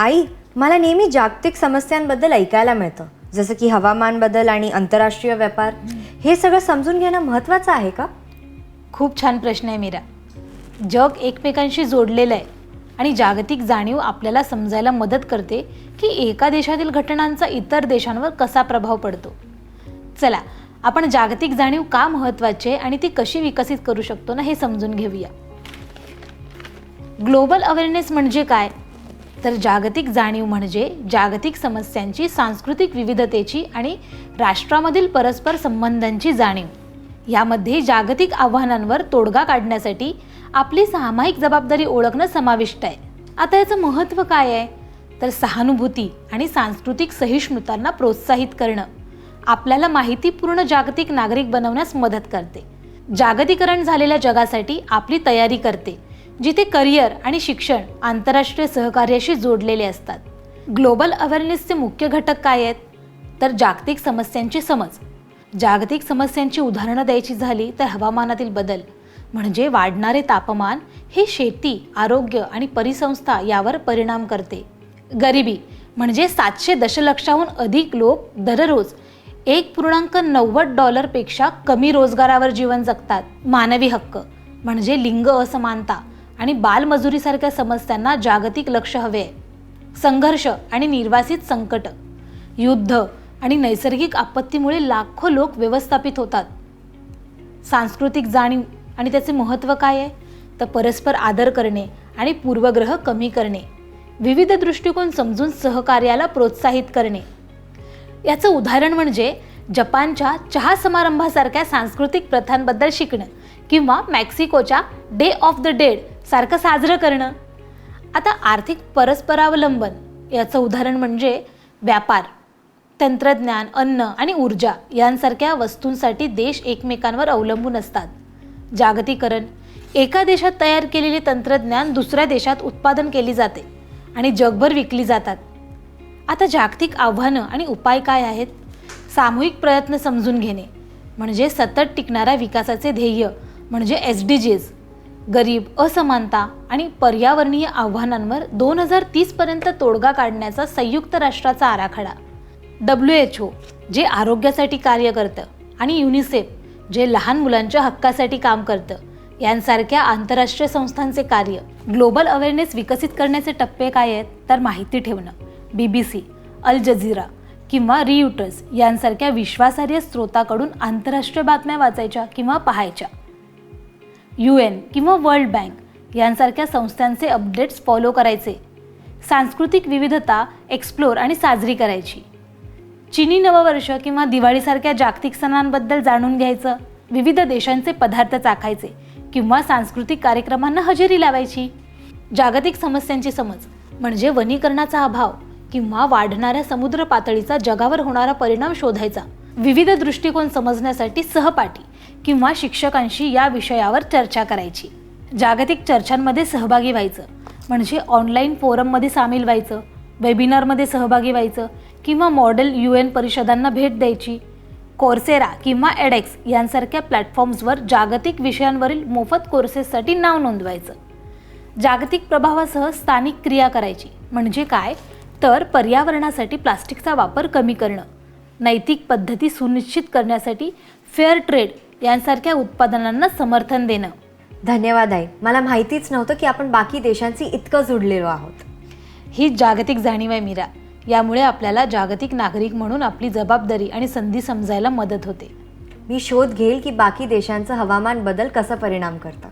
आई, मला नेहमी जागतिक समस्यांबद्दल ऐकायला मिळतं, जसं की हवामान बदल आणि आंतरराष्ट्रीय व्यापार. हे सगळं समजून घेणं महत्त्वाचं आहे का? खूप छान प्रश्न आहे मीरा. जग एकमेकांशी जोडलेलं आहे आणि जागतिक जाणीव आपल्याला समजायला मदत करते की एका देशातील घटनांचा इतर देशांवर कसा प्रभाव पडतो. चला, आपण जागतिक जाणीव का महत्त्वाची आहे आणि ती कशी विकसित करू शकतो ना, हे समजून घेऊया. ग्लोबल अवेअरनेस म्हणजे काय? तर जागतिक जाणीव म्हणजे जागतिक समस्यांची, सांस्कृतिक विविधतेची आणि राष्ट्रामधील परस्पर संबंधांची जाणीव. यामध्ये जागतिक आव्हानांवर तोडगा काढण्यासाठी आपली सामायिक जबाबदारी ओळखणं समाविष्ट आहे. आता याचं महत्त्व काय आहे? तर सहानुभूती आणि सांस्कृतिक सहिष्णुतांना प्रोत्साहित करणं आपल्याला माहितीपूर्ण जागतिक नागरिक बनवण्यास मदत करते. जागतिकीकरण झालेल्या जगासाठी आपली तयारी करते, जिथे करिअर आणि शिक्षण आंतरराष्ट्रीय सहकार्याशी जोडलेले असतात. ग्लोबल अवेअरनेसचे मुख्य घटक काय आहेत? तर जागतिक समस्यांची समज. जागतिक समस्यांची उदाहरणं द्यायची झाली तर हवामानातील बदल म्हणजे वाढणारे तापमान हे शेती, आरोग्य आणि परिसंस्था यावर परिणाम करते. गरिबी म्हणजे 700 दशलक्षाहून अधिक लोक दररोज $1.90 पेक्षा कमी रोजगारावर जीवन जगतात. मानवी हक्क म्हणजे लिंग असमानता आणि बालमजुरीसारख्या समस्यांना जागतिक लक्ष हवे आहे. संघर्ष आणि निर्वासित संकट, युद्ध आणि नैसर्गिक आपत्तीमुळे लाखो लोक व्यवस्थापित होतात. सांस्कृतिक जाणीव आणि त्याचे महत्त्व काय आहे? तर परस्पर आदर करणे आणि पूर्वग्रह कमी करणे, विविध दृष्टिकोन समजून सहकार्याला प्रोत्साहित करणे. याचं उदाहरण म्हणजे जपानच्या चहा समारंभासारख्या सांस्कृतिक प्रथांबद्दल शिकणं किंवा मेक्सिकोच्या डे ऑफ द डेड सारखं साजरं करणं. आता आर्थिक परस्परावलंबन याचं उदाहरण म्हणजे व्यापार, तंत्रज्ञान, अन्न आणि ऊर्जा यांसारख्या वस्तूंसाठी देश एकमेकांवर अवलंबून असतात. जागतिकीकरण, एका देशात तयार केलेले तंत्रज्ञान दुसऱ्या देशात उत्पादन केली जाते आणि जगभर विकली जातात. आता जागतिक आव्हानं आणि उपाय काय आहेत? सामूहिक प्रयत्न समजून घेणे म्हणजे सतत टिकणाऱ्या विकासाचे ध्येय म्हणजे SDGs, गरीब, असमानता आणि पर्यावरणीय आव्हानांवर 2030 पर्यंत तोडगा काढण्याचा संयुक्त राष्ट्राचा आराखडा. WHO जे आरोग्यासाठी कार्य करतं आणि युनिसेफ जे लहान मुलांच्या हक्कासाठी काम करतं, यांसारख्या आंतरराष्ट्रीय संस्थांचे कार्य. ग्लोबल अवेअरनेस विकसित करण्याचे टप्पे काय आहेत? तर माहिती ठेवणं, BBC, अल जझीरा किंवा रियूटर्स यांसारख्या विश्वासार्ह स्रोताकडून आंतरराष्ट्रीय बातम्या वाचायच्या किंवा पाहायच्या. UN किंवा वर्ल्ड बँक यांसारख्या संस्थांचे अपडेट्स फॉलो करायचे. सांस्कृतिक विविधता एक्सप्लोर आणि साजरी करायची. चीनी नववर्ष किंवा दिवाळीसारख्या जागतिक सणांबद्दल जाणून घ्यायचं. विविध देशांचे पदार्थ चाखायचे किंवा सांस्कृतिक कार्यक्रमांना हजेरी लावायची. जागतिक समस्यांची समज म्हणजे वनीकरणाचा अभाव किंवा वाढणाऱ्या समुद्र पातळीचा जगावर होणारा परिणाम शोधायचा. विविध दृष्टिकोन समजण्यासाठी सहपाठी किंवा शिक्षकांशी या विषयावर चर्चा करायची. जागतिक चर्चांमध्ये सहभागी व्हायचं म्हणजे ऑनलाईन फोरममध्ये सामील व्हायचं, वेबिनारमध्ये सहभागी व्हायचं किंवा मॉडेल UN परिषदांना भेट द्यायची. कोर्सेरा किंवा एडेक्स यांसारख्या प्लॅटफॉर्म्सवर जागतिक विषयांवरील मोफत कोर्सेससाठी नाव नोंदवायचं. जागतिक प्रभावासह स्थानिक क्रिया करायची म्हणजे काय? तर पर्यावरणासाठी प्लास्टिकचा वापर कमी करणं, नैतिक पद्धती सुनिश्चित करण्यासाठी फेअर ट्रेड यांसारख्या उत्पादनांना समर्थन देणं. धन्यवाद आई, मला माहितीच नव्हतं की आपण बाकी देशांशी इतकं जुडलेलो आहोत. ही जागतिक जाणीव आहे मीरा. यामुळे आपल्याला जागतिक नागरिक म्हणून आपली जबाबदारी आणि संधी समजायला मदत होते. मी शोध घेईल की बाकी देशांचं हवामान बदल कसा परिणाम करतं.